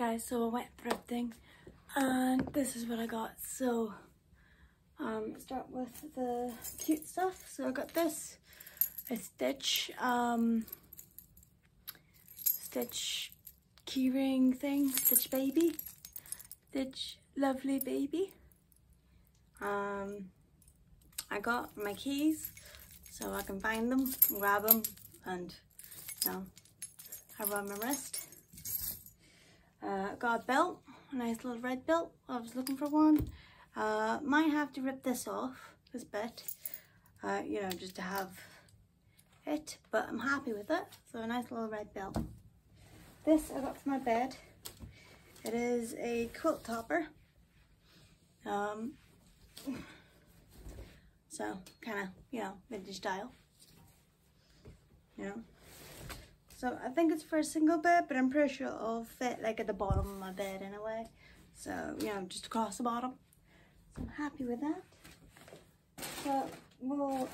guys, so I went thrifting and this is what I got. So start with the cute stuff. So I got this, a Stitch Stitch keyring thing, Stitch baby, Stitch lovely baby. I got my keys so I can find them and grab them, and you know, have on my wrist. Got a belt, a nice little red belt. I was looking for one. Might have to rip this off, this bit, you know, just to have it, but I'm happy with it. So a nice little red belt. This I got for my bed. It is a quilt topper. So kind of, you know, vintage style, you know. So I think it's for a single bed, but I'm pretty sure it'll fit like at the bottom of my bed anyway. So, you know, just across the bottom. So I'm happy with that. So, well,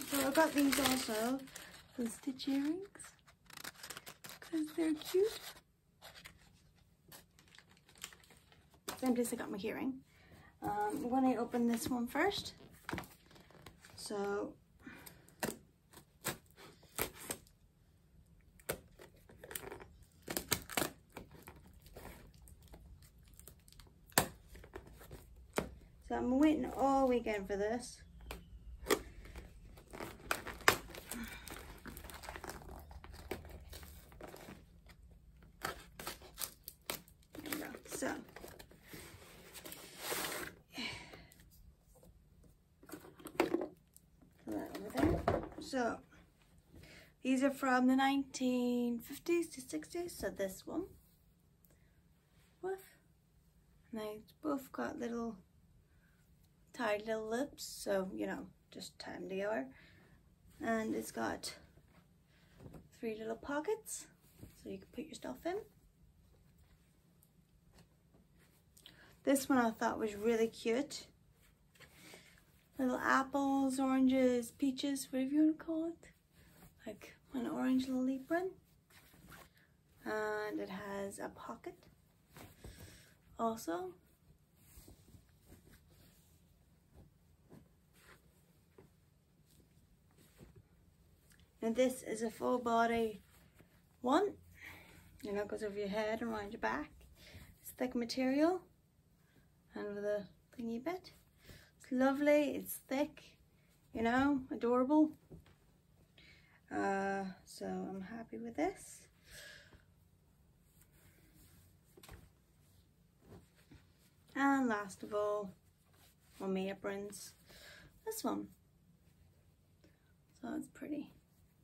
so I got these also, the Stitch earrings, because they're cute. Same place I got my earring. I'm going to open this one first. So, I'm waiting all weekend for this. There we go. So, put that over there. So, these are from the 1950s to 60s. So this one, and they both got little tied little lips, so you know, just tie them together. And it's got 3 little pockets, so you can put your stuff in. This one I thought was really cute. Little apples, oranges, peaches, whatever you want to call it. Like an orange little apron. And it has a pocket also. And this is a full body one, you know, goes over your head and around your back. It's thick material and with a thingy bit. It's lovely, it's thick, you know, adorable. So I'm happy with this. And last of all, on my aprons, this one. So it's pretty.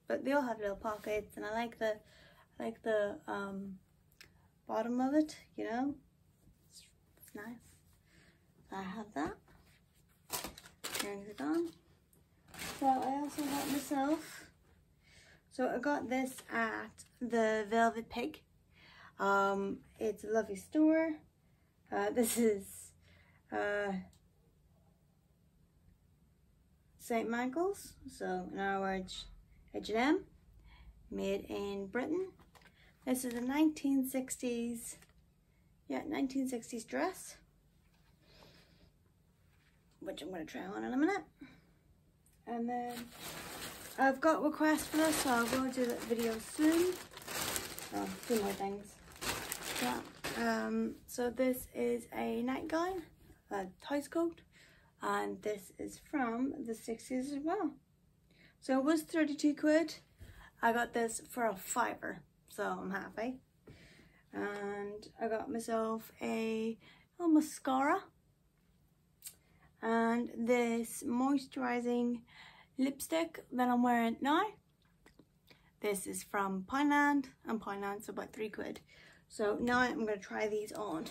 But they all have little pockets, and I like the bottom of it, you know. It's nice. So I have that. Earrings are gone. So I also got myself. So I got this at the Velvet Pig. It's a lovely store. This is St. Michael's. So in other words, H&M, made in Britain. This is a 1960s, yeah, 1960s dress, which I'm going to try on in a minute. And then I've got requests for this, so I will do that video soon. Oh, 2 more things. Yeah. So this is a nightgown, a house coat, and this is from the 60s as well. So it was 32 quid. I got this for a £5, so I'm happy. And I got myself a little mascara and this moisturizing lipstick that I'm wearing now. This is from Poundland, and Poundland's about 3 quid. So now I'm going to try these on.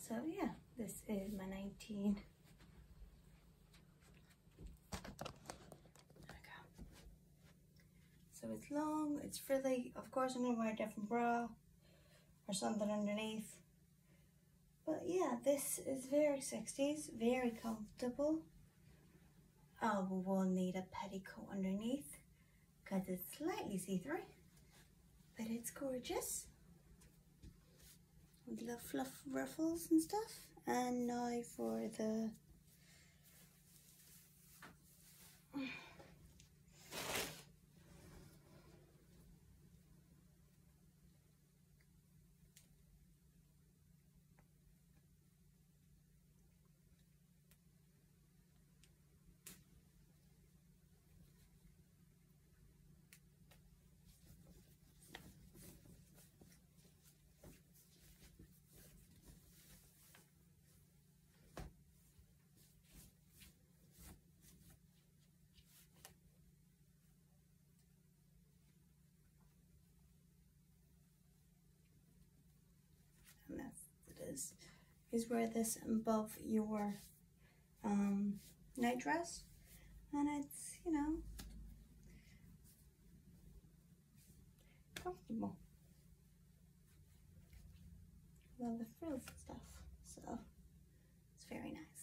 So yeah, this is my 19. So it's long, it's frilly. Of course I'm gonna wear a different bra. or something underneath. But yeah, this is very 60s, very comfortable. Oh, we will need a petticoat underneath because it's slightly see-through, but it's gorgeous. With little fluff ruffles and stuff. And now for the and that's it is wear this above your night dress, and it's, you know, comfortable with all the frills and stuff, so it's very nice.